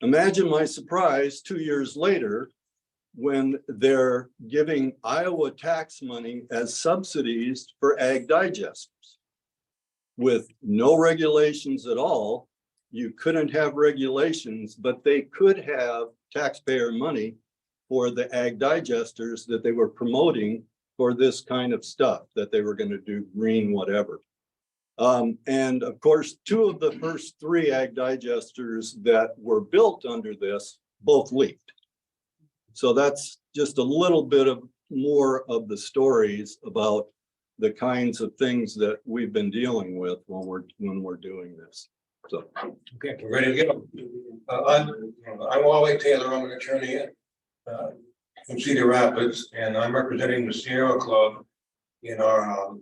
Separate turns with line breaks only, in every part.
Imagine my surprise 2 years later when they're giving Iowa tax money as subsidies for ag digesters. With no regulations at all, you couldn't have regulations, but they could have taxpayer money for the ag digesters that they were promoting for this kind of stuff that they were going to do green whatever. And of course, 2 of the first 3 ag digesters that were built under this both leaked. So that's just a little bit of more of the stories about the kinds of things that we've been dealing with when we're doing this. So
okay, we're ready to go. I'm Wally Taylor. I'm an attorney from Cedar Rapids, and I'm representing the Sierra Club in our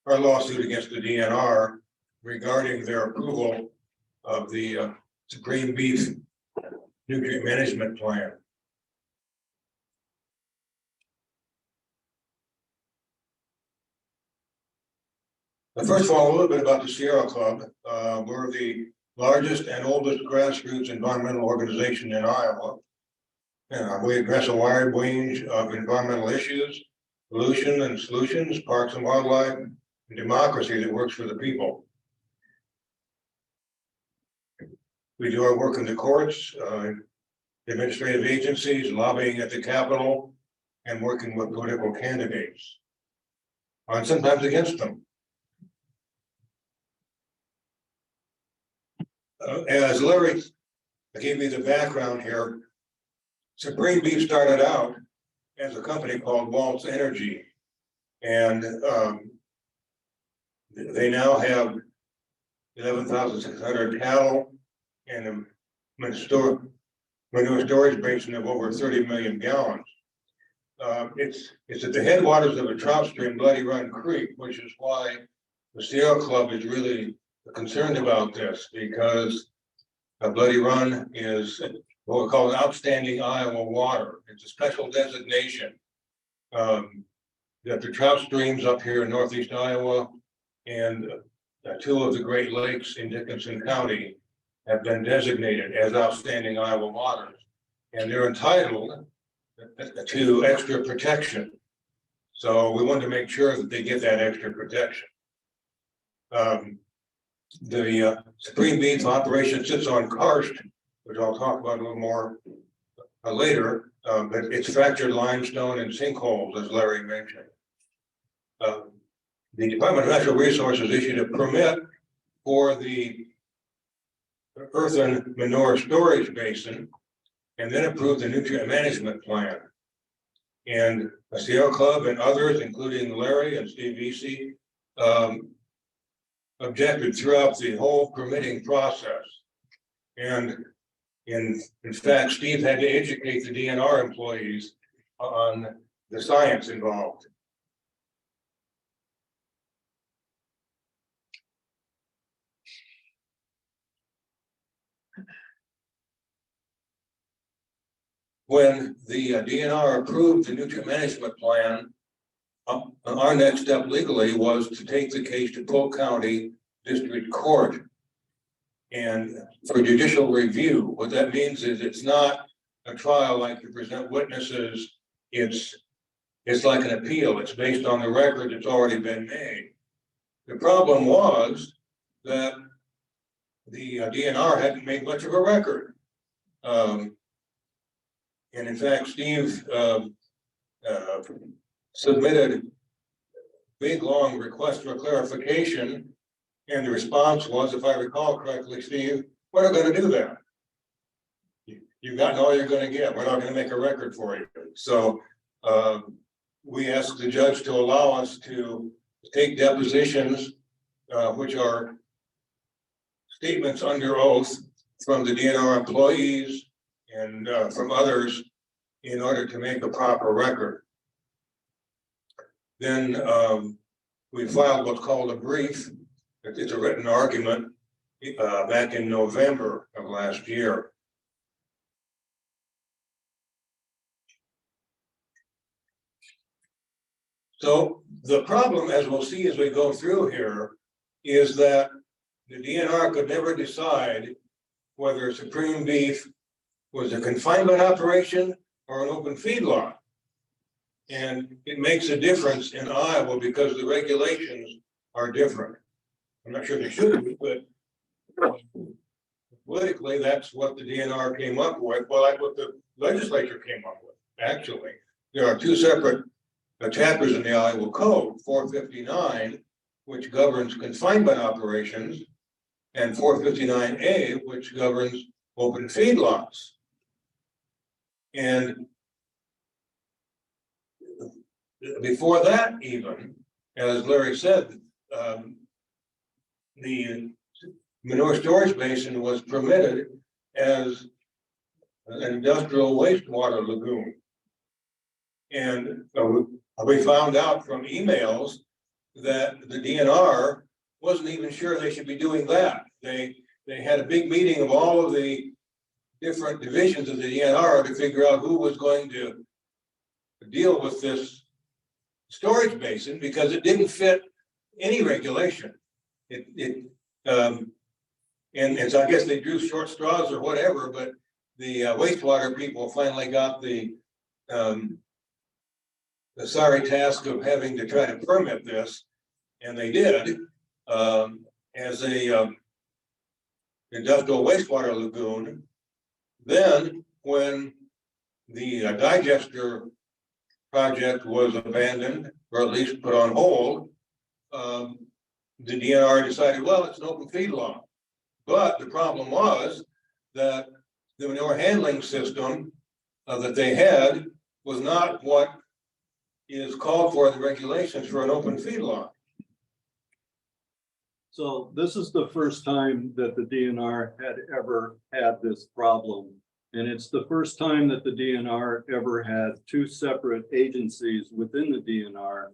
lawsuit against the DNR regarding their approval of the Supreme Beef Nutrient Management Plan. But first of all, a little bit about the Sierra Club. We're the largest and oldest grassroots environmental organization in Iowa. We address a wide range of environmental issues, pollution and solutions, parks and wildlife, and democracy that works for the people. We do our work in the courts, administrative agencies, lobbying at the Capitol, and working with political candidates, and sometimes against them. As Larry gave me the background here, Supreme Beef started out as a company called Waltz Energy, and they now have 11,600 cattle and a manure storage basin of over 30 million gallons. It's at the headwaters of a trout stream, Bloody Run Creek, which is why the Sierra Club is really concerned about this, because Bloody Run is what we call an outstanding Iowa water. It's a special designation that the trout streams up here in northeast Iowa and 2 of the Great Lakes in Dickinson County have been designated as outstanding Iowa waters, and they're entitled to extra protection. So we want to make sure that they get that extra protection. The Supreme Beef operation sits on karst, which I'll talk about a little more later, but it's fractured limestone and sinkholes, as Larry mentioned. The Department of Natural Resources issued a permit for the earthen manure storage basin and then approved the nutrient management plan. And the Sierra Club and others, including Larry and Steve Vesey, objected throughout the whole permitting process. And in fact, Steve had to educate the DNR employees on the science involved. When the DNR approved the nutrient management plan, our next step legally was to take the case to Polk County District Court and for judicial review. What that means is it's not a trial like you present witnesses. It's like an appeal. It's based on the record that's already been made. The problem was that the DNR hadn't made much of a record. And in fact, Steve submitted big, long request for clarification, and the response was, if I recall correctly, Steve, we're not going to do that. You've gotten all you're going to get. We're not going to make a record for you. So we asked the judge to allow us to take depositions, which are statements under oath from the DNR employees and from others in order to make a proper record. Then we filed what's called a brief. It's a written argument back in November of last year. So the problem, as we'll see as we go through here, is that the DNR could never decide whether Supreme Beef was a confinement operation or an open feedlot. And it makes a difference in Iowa because the regulations are different. I'm not sure they should be, but politically, that's what the DNR came up with. Well, that's what the legislature came up with, actually. There are two separate chapters in the Iowa Code, 459, which governs confinement operations, and 459A, which governs open feedlots. And before that, even, as Larry said, the manure storage basin was permitted as an industrial wastewater lagoon. And we found out from emails that the DNR wasn't even sure they should be doing that. They had a big meeting of all of the different divisions of the DNR to figure out who was going to deal with this storage basin because it didn't fit any regulation. And so I guess they drew short straws or whatever, but the wastewater people finally got the sorry task of having to try to permit this, and they did as a industrial wastewater lagoon. Then, when the digester project was abandoned, or at least put on hold, the DNR decided, well, it's an open feedlot. But the problem was that the manure handling system that they had was not what is called for in the regulations for an open feedlot.
So this is the first time that the DNR had ever had this problem. And it's the first time that the DNR ever had two separate agencies within the DNR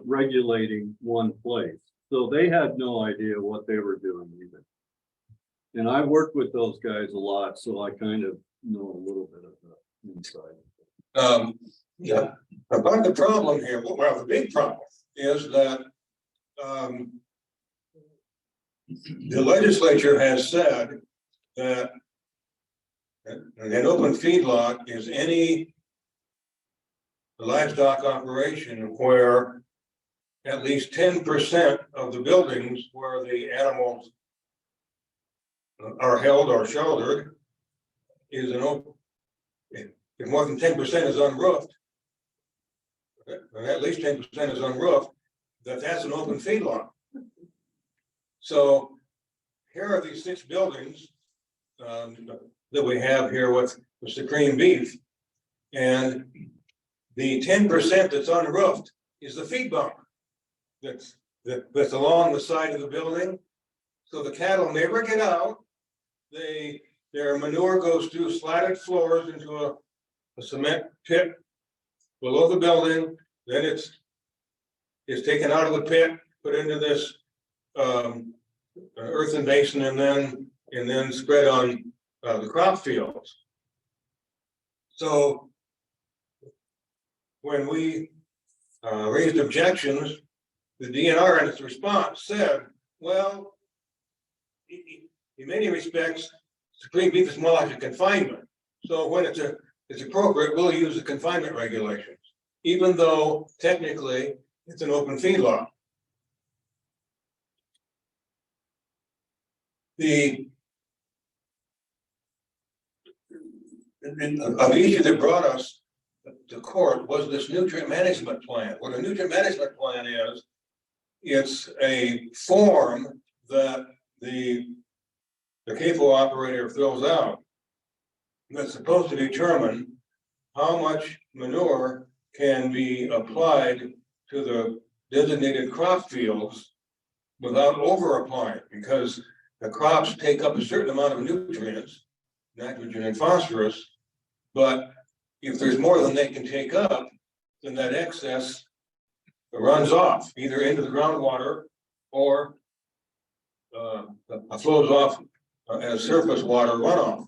regulating one place. So they had no idea what they were doing either. And I worked with those guys a lot, so I kind of know a little bit of the inside.
Yeah, but the problem here, well, the big problem is that the legislature has said that an open feedlot is any livestock operation where at least 10% of the buildings where the animals are held or sheltered is an open. If more than 10% is unroofed, or at least 10% is unroofed, that's an open feedlot. So here are these 6 buildings that we have here with the Supreme Beef, and the 10% that's unroofed is the feed bunk that's along the side of the building. So the cattle never get out. Their manure goes through slatted floors into a cement pit below the building. Then it's taken out of the pit, put into this earthen basin, and then spread on the crop fields. So when we raised objections, the DNR in its response said, well, in many respects, Supreme Beef is more like a confinement. So when it's appropriate, we'll use the confinement regulations, even though technically it's an open feedlot. The issue that brought us to court was this nutrient management plan. What a nutrient management plan is, it's a form that the CAFO operator fills out that's supposed to determine how much manure can be applied to the designated crop fields without over applying, because the crops take up a certain amount of nutrients, nitrogen and phosphorus, but if there's more than they can take up, then that excess runs off either into the groundwater or flows off as surface water runoff.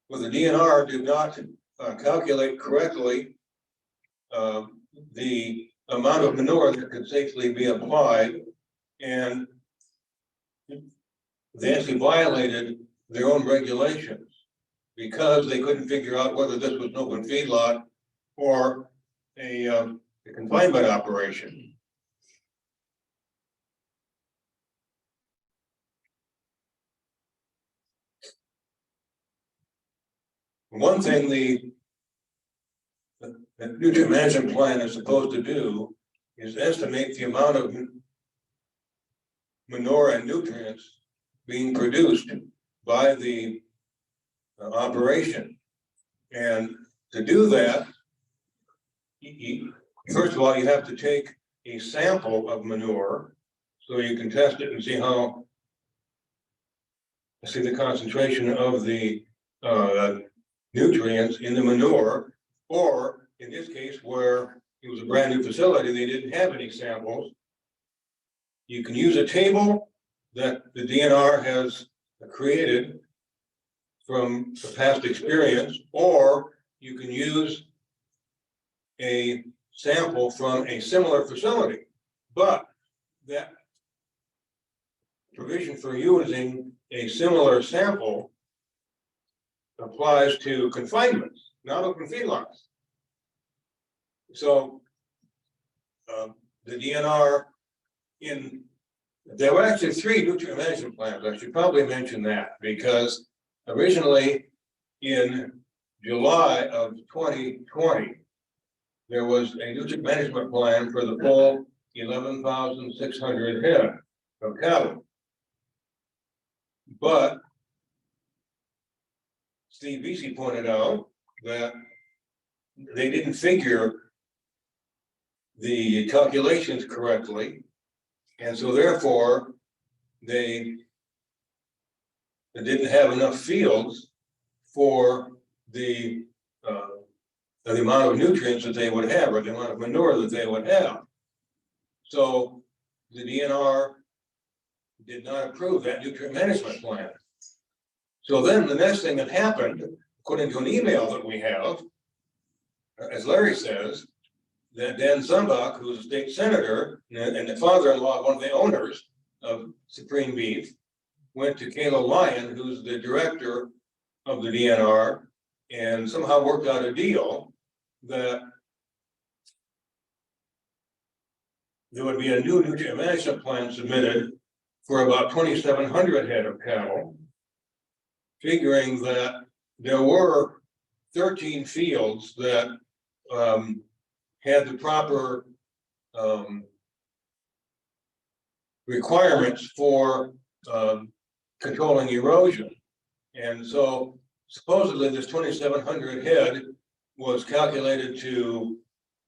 Well, the DNR did not calculate correctly the amount of manure that could safely be applied, and they actually violated their own regulations because they couldn't figure out whether this was an open feedlot or a confinement operation. One thing the nutrient management plan is supposed to do is estimate the amount of manure and nutrients being produced by the operation. And to do that, first of all, you have to take a sample of manure so you can test it and see the concentration of the nutrients in the manure, or in this case, where it was a brand new facility, they didn't have any samples. You can use a table that the DNR has created from the past experience, or you can use a sample from a similar facility. But that provision for using a similar sample applies to confinements, not open feedlots. So the DNR there were actually 3 nutrient management plans. I should probably mention that because originally in July of 2020, there was a nutrient management plan for the full 11,600 head of cattle. But Steve Vesey pointed out that they didn't figure the calculations correctly, and so therefore they didn't have enough fields for the amount of nutrients that they would have, or the amount of manure that they would have. So the DNR did not approve that nutrient management plan. So then the next thing that happened, according to an email that we have, as Larry says, that Dan Zumbach, who's a state senator and the father-in-law of one of the owners of Supreme Beef, went to Kayla Lyon, who's the director of the DNR, and somehow worked out a deal that there would be a new nutrient management plan submitted for about 2,700 head of cattle, figuring that there were 13 fields that had the proper requirements for controlling erosion. And so supposedly this 2,700 head was calculated to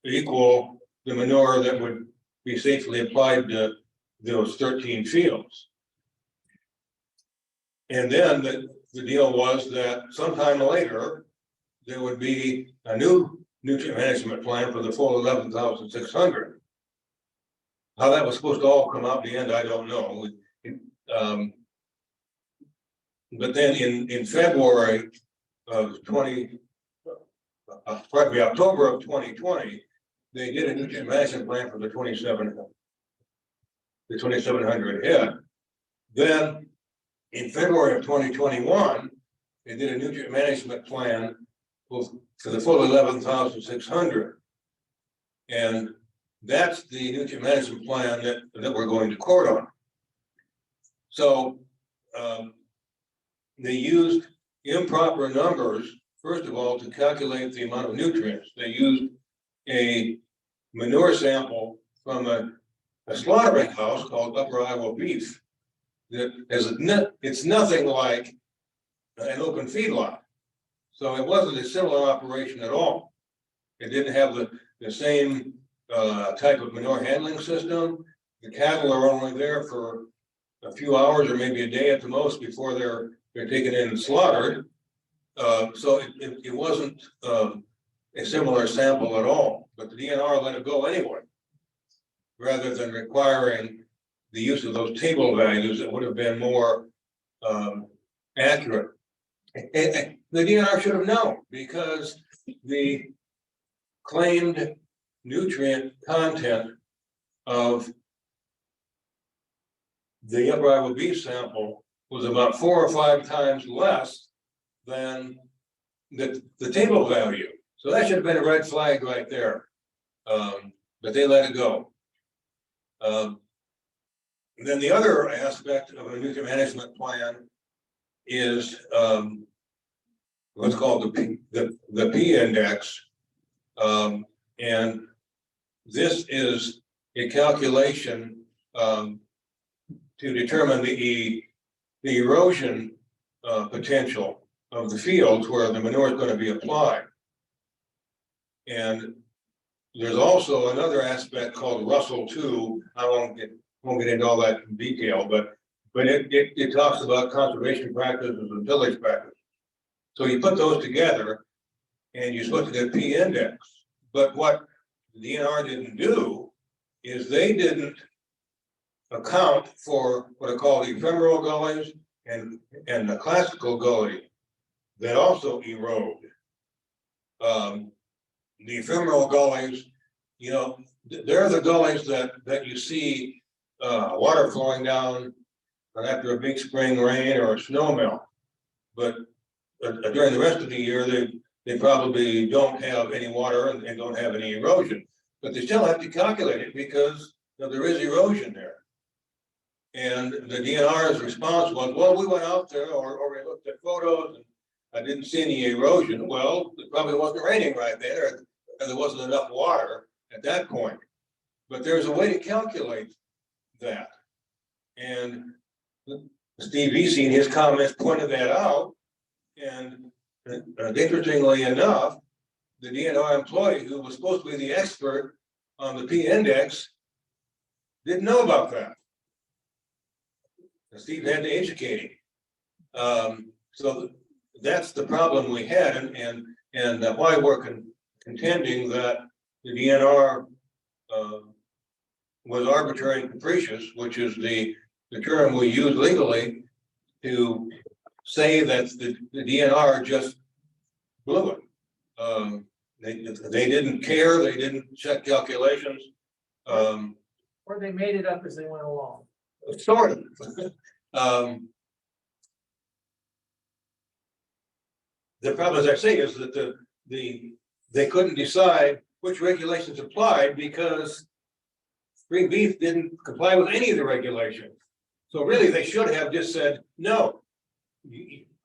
equal the manure that would be safely applied to those 13 fields. And then the deal was that sometime later, there would be a new nutrient management plan for the full 11,600. How that was supposed to all come out in the end, I don't know. But then in February of October of 2020, they did a nutrient management plan for the 2,700 head. Then in February of 2021, they did a nutrient management plan for the full 11,600. And that's the nutrient management plan that we're going to court on. So they used improper numbers, first of all, to calculate the amount of nutrients. They used a manure sample from a slaughtering house called Upper Iowa Beef. It's nothing like an open feedlot. So it wasn't a similar operation at all. It didn't have the same type of manure handling system. The cattle are only there for a few hours or maybe a day at the most before they're taken in and slaughtered. So it wasn't a similar sample at all, but the DNR let it go anyway, rather than requiring the use of those table values that would have been more accurate. And the DNR should have known, because the claimed nutrient content of the upper Iowa beef sample was about 4 or 5 times less than the table value. So that should have been a red flag right there. But they let it go. And then the other aspect of a nutrient management plan is what's called the P index. And this is a calculation to determine the erosion potential of the fields where the manure is going to be applied. And there's also another aspect called Russell 2. I won't get into all that in detail, but it talks about conservation practices and tillage practices. So you put those together and you're supposed to get P index. But what the DNR didn't do is they didn't account for what are called ephemeral gullies and the classical gully that also erode. The ephemeral gullies, you know, they're the gullies that you see water flowing down after a big spring rain or a snow melt. But during the rest of the year, they probably don't have any water and don't have any erosion. But they still have to calculate it because there is erosion there. And the DNR's response was, well, we went out there or we looked at photos and I didn't see any erosion. Well, it probably wasn't raining right there and there wasn't enough water at that point. But there's a way to calculate that. And Steve Easy in his comments pointed that out. And interestingly enough, the DNR employee who was supposed to be the expert on the P index didn't know about that. And Steve had to educate him. So that's the problem we had, and why we're contending that the DNR was arbitrary and capricious, which is the term we use legally to say that the DNR just blew it. They didn't care, they didn't check calculations.
Or they made it up as they went along.
Sort of. The problem, as I say, is that they couldn't decide which regulations applied because spring beef didn't comply with any of the regulations. So really, they should have just said, no,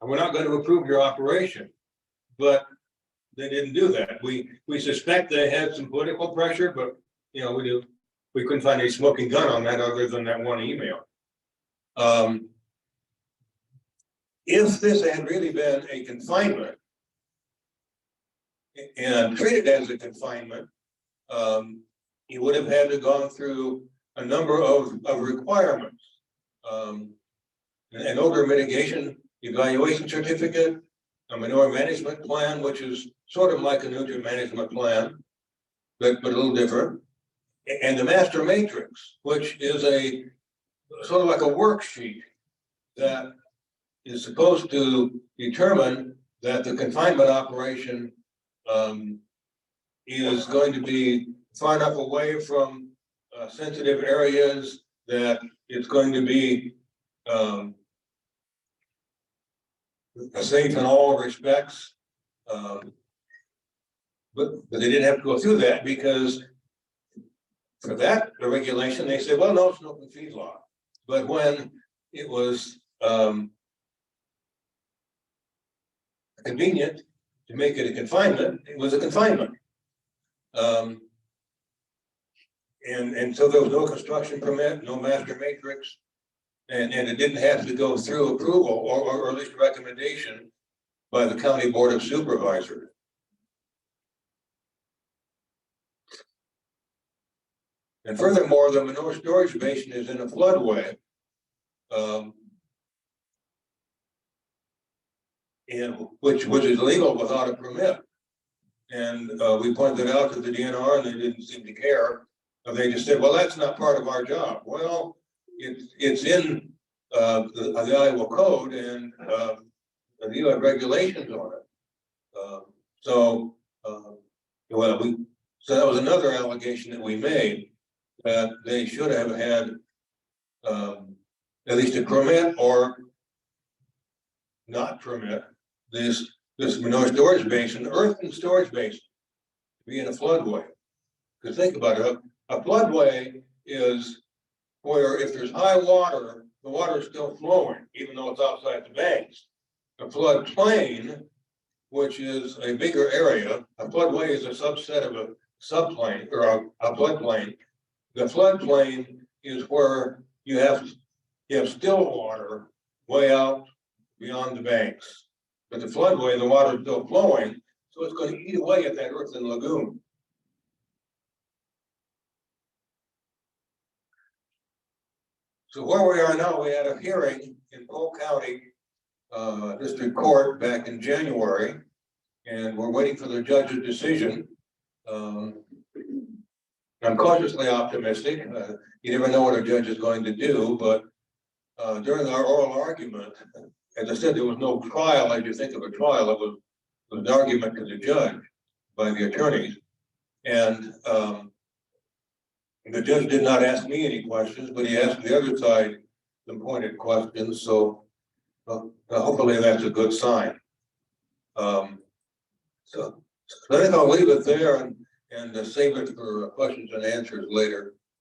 we're not going to approve your operation. But they didn't do that. We suspect they had some political pressure, but you know, we couldn't find any smoking gun on that other than that one email. If this had really been a confinement and treated as a confinement, you would have had to gone through a number of requirements. An odor mitigation evaluation certificate, a manure management plan, which is sort of like a nutrient management plan, but a little different, and the master matrix, which is a sort of like a worksheet that is supposed to determine that the confinement operation is going to be far enough away from sensitive areas that it's going to be safe in all respects. But they didn't have to go through that because for that the regulation, they said, well, no, it's an open feed law. But when it was convenient to make it a confinement, it was a confinement. And so there was no construction permit, no master matrix, and it didn't have to go through approval or at least recommendation by the County Board of Supervisors. And furthermore, the manure storage basin is in a floodway. And which is legal without a permit. And we pointed out to the DNR and they didn't seem to care. They just said, well, that's not part of our job. Well, it's in the Iowa code and you have regulations on it. So that was another allegation that we made, that they should have had at least to permit or not permit this manure storage basin, earthen storage basin, to be in a floodway. Because think about it, a floodway is where if there's high water, the water is still flowing, even though it's outside the banks. A floodplain, which is a bigger area, a floodway is a subset of a subplain or a floodplain. The floodplain is where you have still water way out beyond the banks. But the floodway, the water is still flowing, so it's going to eat away at that earthen lagoon. So where we are now, we had a hearing in Polk County District Court back in January, and we're waiting for the judge's decision. I'm cautiously optimistic. You never know what a judge is going to do, but during our oral argument, as I said, there was no trial as you think of a trial. It was an argument to the judge by the attorneys. And the judge did not ask me any questions, but he asked the other side some pointed questions. So hopefully that's a good sign. So I think I'll leave it there and save it for questions and answers later.